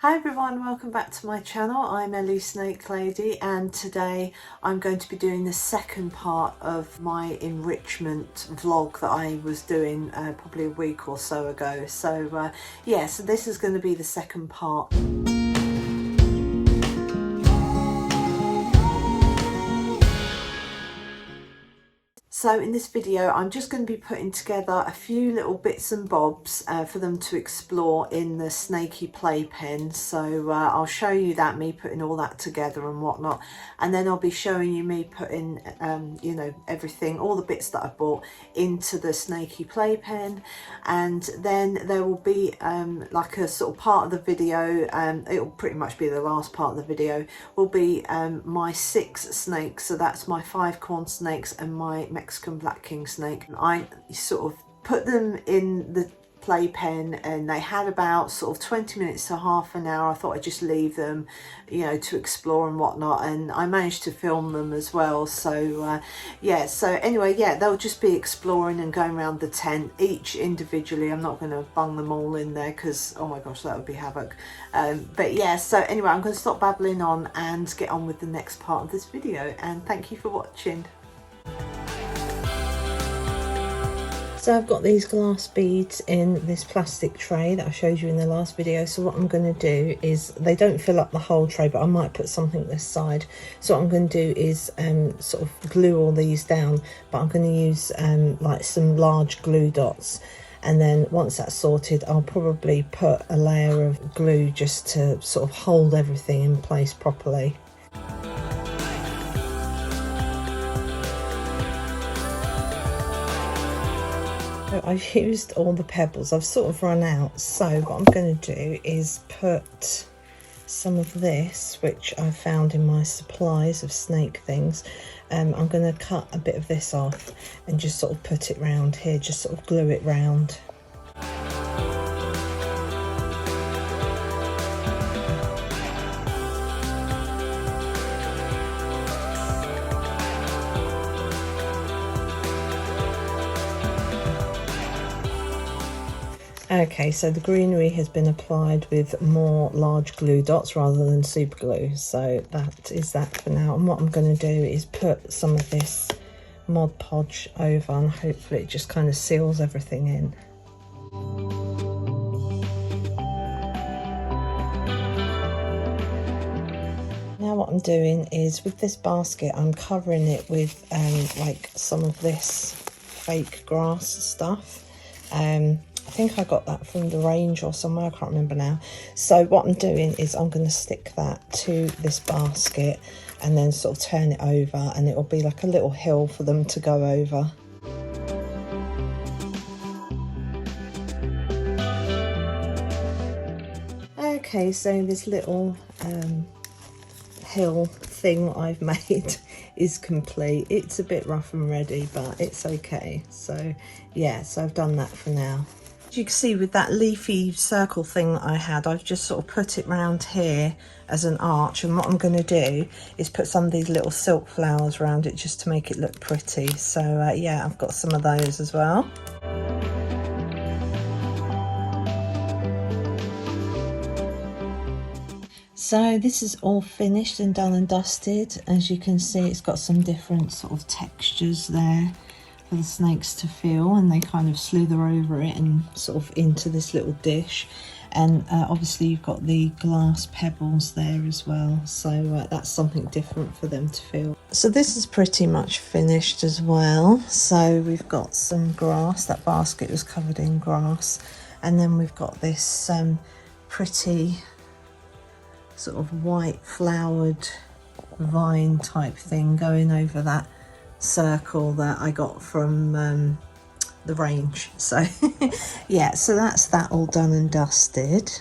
Hi everyone, welcome back to my channel. I'm Ellie Snake Lady, and today I'm going to be doing the second part of my enrichment vlog that I was doing probably a week or so ago. So yeah, so this is going to be the second part. So in this video I'm just going to be putting together a few little bits and bobs for them to explore in the Snakey Playpen. So I'll show you that, me putting all that together and whatnot, and then I'll be showing you me putting you know, everything, all the bits that I bought into the Snakey Playpen. And then there will be like a sort of part of the video, it'll pretty much be the last part of the video, will be my 6 snakes. So that's my 5 corn snakes and my Mexican black king snake. I sort of put them in the playpen and they had about sort of 20 minutes to half an hour. I thought I'd just leave them, you know, to explore and whatnot, and I managed to film them as well. So yeah, so anyway, yeah, they'll just be exploring and going around the tent each individually. I'm not going to bung them all in there because, oh my gosh, that would be havoc. But yeah, so anyway, I'm going to stop babbling on and get on with the next part of this video, and thank you for watching. So I've got these glass beads in this plastic tray that I showed you in the last video. So what I'm going to do is, they don't fill up the whole tray, but I might put something this side. So what I'm going to do is sort of glue all these down, but I'm going to use like some large glue dots. And then once that's sorted, I'll probably put a layer of glue just to sort of hold everything in place properly. I've used all the pebbles, I've sort of run out, so what I'm going to do is put some of this, which I found in my supplies of snake things. I'm going to cut a bit of this off and just sort of put it round here, just sort of glue it round. Okay, so the greenery has been applied with more large glue dots rather than super glue, so that is that for now. And what I'm going to do is put some of this Mod Podge over, and hopefully it just kind of seals everything in. Now what I'm doing is, with this basket, I'm covering it with like some of this fake grass stuff. I think I got that from the range or somewhere, I can't remember now. So what I'm doing is I'm going to stick that to this basket and then sort of turn it over, and it will be like a little hill for them to go over. Okay, so this little hill thing I've made is complete. It's a bit rough and ready, but it's okay. So yeah, so I've done that for now. As you can see, with that leafy circle thing that I had, I've just sort of put it round here as an arch, and what I'm going to do is put some of these little silk flowers around it just to make it look pretty. So yeah, I've got some of those as well. So this is all finished and done and dusted. As you can see, it's got some different sort of textures there for the snakes to feel, and they kind of slither over it and sort of into this little dish. And obviously you've got the glass pebbles there as well, so that's something different for them to feel. So this is pretty much finished as well. So we've got some grass, that basket was covered in grass, and then we've got this pretty sort of white flowered vine type thing going over that circle that I got from the range. So yeah, so that's that all done and dusted.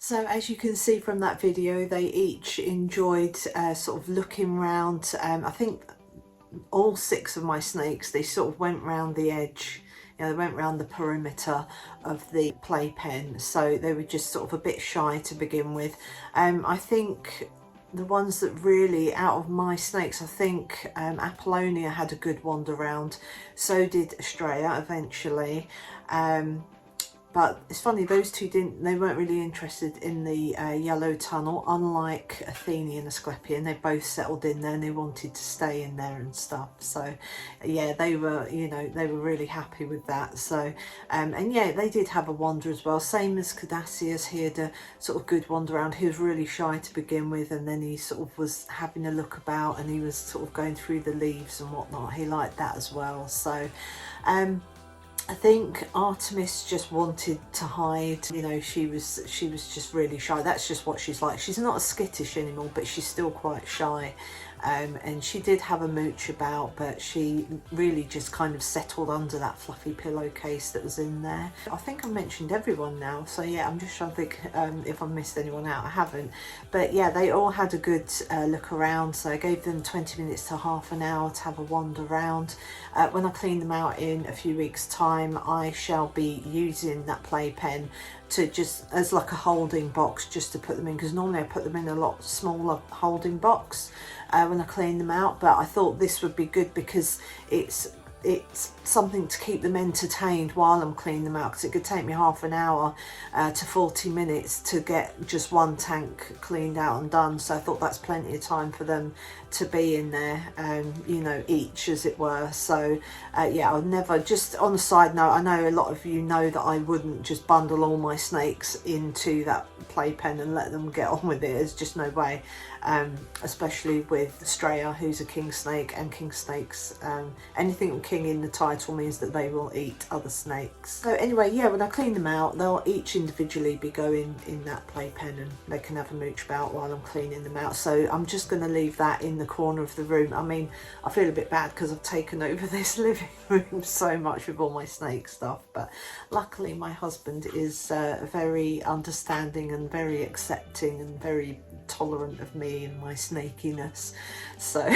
So as you can see from that video, they each enjoyed sort of looking round. I think all 6 of my snakes, they sort of went round the edge, you know, they went round the perimeter of the playpen, so they were just sort of a bit shy to begin with. I think the ones that really, out of my snakes, I think Apollonia had a good wander round, so did Estrella eventually. But it's funny, those two they weren't really interested in the yellow tunnel, unlike Athene and Asclepion. They both settled in there and they wanted to stay in there and stuff. So yeah, they were, you know, they were really happy with that. So and yeah, they did have a wander as well, same as Cadassius. He had a sort of good wander around. He was really shy to begin with, and then he sort of was having a look about and he was sort of going through the leaves and whatnot. He liked that as well. So I think Artemis just wanted to hide, you know, she was just really shy. That's just what she's like. She's not as skittish anymore, but she's still quite shy. and she did have a mooch about, but she really just kind of settled under that fluffy pillowcase that was in there. I think I mentioned everyone now, so yeah, I'm just trying to think if I missed anyone out. I haven't, but yeah, they all had a good look around, so I gave them 20 minutes to half an hour to have a wander around. When I clean them out in a few weeks time, I shall be using that Playpen to just as like a holding box, just to put them in, because normally I put them in a lot smaller holding box when I clean them out, but I thought this would be good because it's something to keep them entertained while I'm cleaning them out, because it could take me half an hour to 40 minutes to get just one tank cleaned out and done. So I thought that's plenty of time for them to be in there, you know, each as it were. So yeah, I'll never, just on a side note, I know a lot of you know that I wouldn't just bundle all my snakes into that Playpen and let them get on with it. There's just no way, especially with Straya, who's a king snake, and king snakes, anything with king in the title means that they will eat other snakes. So anyway, yeah, when I clean them out, they'll each individually be going in that Playpen, and they can have a mooch about while I'm cleaning them out. So I'm just going to leave that in the corner of the room. I mean, I feel a bit bad because I've taken over this living room so much with all my snake stuff, but luckily my husband is very understanding and very accepting and very tolerant of me and my snakiness. So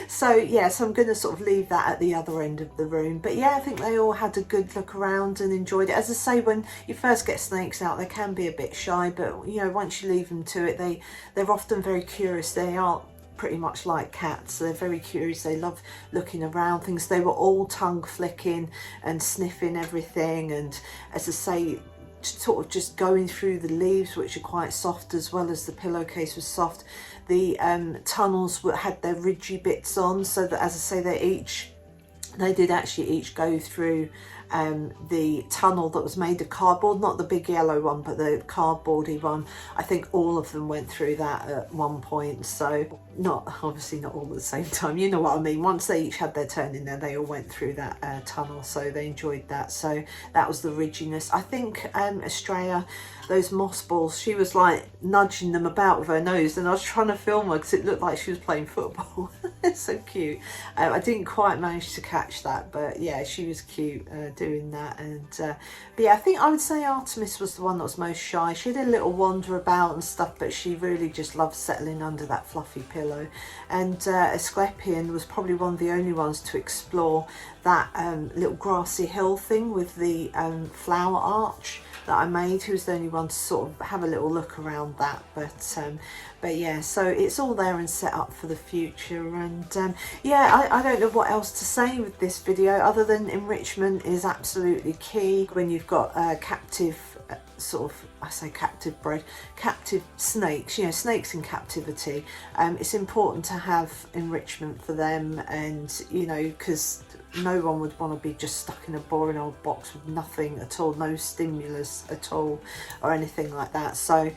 so yeah, so I'm going to sort of leave that at the other end of the room. But yeah, I think they all had a good look around and enjoyed it. As I say, when you first get snakes out, they can be a bit shy, but you know, once you leave them to it, they're often very curious. They are pretty much like cats, so they're very curious. They love looking around things. They were all tongue flicking and sniffing everything, and as I say, sort of just going through the leaves, which are quite soft, as well as the pillowcase was soft. The tunnels had their ridgy bits on, so that, as I say, they did actually each go through the tunnel that was made of cardboard, not the big yellow one, but the cardboardy one. I think all of them went through that at one point, so obviously not all at the same time, you know what I mean. Once they each had their turn in there, they all went through that tunnel, so they enjoyed that. So that was the ridginess. I think Estrella, those moss balls, she was like nudging them about with her nose, and I was trying to film her because it looked like she was playing football. It's so cute. I didn't quite manage to catch that, but yeah, she was cute doing that. And but yeah, I think I would say Artemis was the one that was most shy. She had a little wander about and stuff, but she really just loved settling under that fluffy pillow. And Asclepion was probably one of the only ones to explore that little grassy hill thing with the flower arch that I made. He was the only one to sort of have a little look around that. But yeah, so it's all there and set up for the future. And yeah, I don't know what else to say with this video other than enrichment is absolutely key when you've got captive sort of, I say captive bred, captive snakes, you know, snakes in captivity. It's important to have enrichment for them, and you know, because no one would want to be just stuck in a boring old box with nothing at all, no stimulus at all or anything like that. So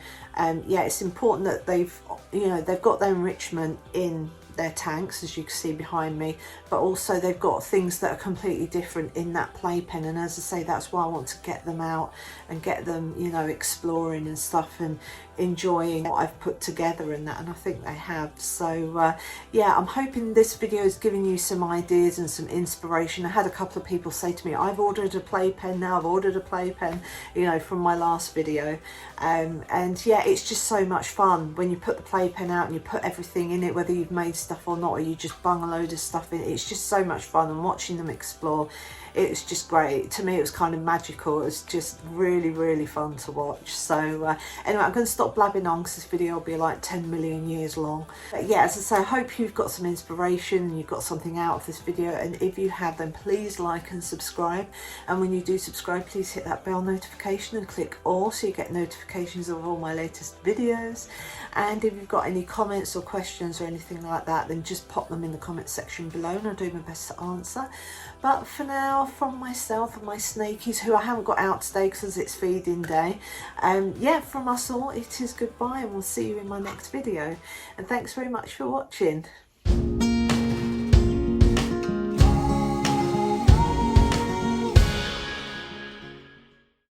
yeah, it's important that they've got their enrichment in their tanks, as you can see behind me, but also they've got things that are completely different in that Playpen. And as I say, that's why I want to get them out and get them, you know, exploring and stuff and enjoying what I've put together and that, and I think they have. So yeah, I'm hoping this video is giving you some ideas and some inspiration. I had a couple of people say to me, I've ordered a Playpen now, I've ordered a Playpen, you know, from my last video. And yeah, it's just so much fun when you put the Playpen out and you put everything in it, whether you've made stuff or not, or you just bung a load of stuff in. It's just so much fun, and watching them explore, it's just great. To me, it was kind of magical. It was just really, really fun to watch. So anyway, I'm going to stop blabbing on because this video will be like 10 million years long. But yeah, as I say, I hope you've got some inspiration and you've got something out of this video, and if you have, then please like and subscribe. And when you do subscribe, please hit that bell notification and click all so you get notifications of all my latest videos. And if you've got any comments or questions or anything like that, then just pop them in the comment section below and I'll do my best to answer. But for now, from myself and my snakies, who I haven't got out today because it's feeding day, yeah, from us all, it is goodbye, and we'll see you in my next video. And thanks very much for watching.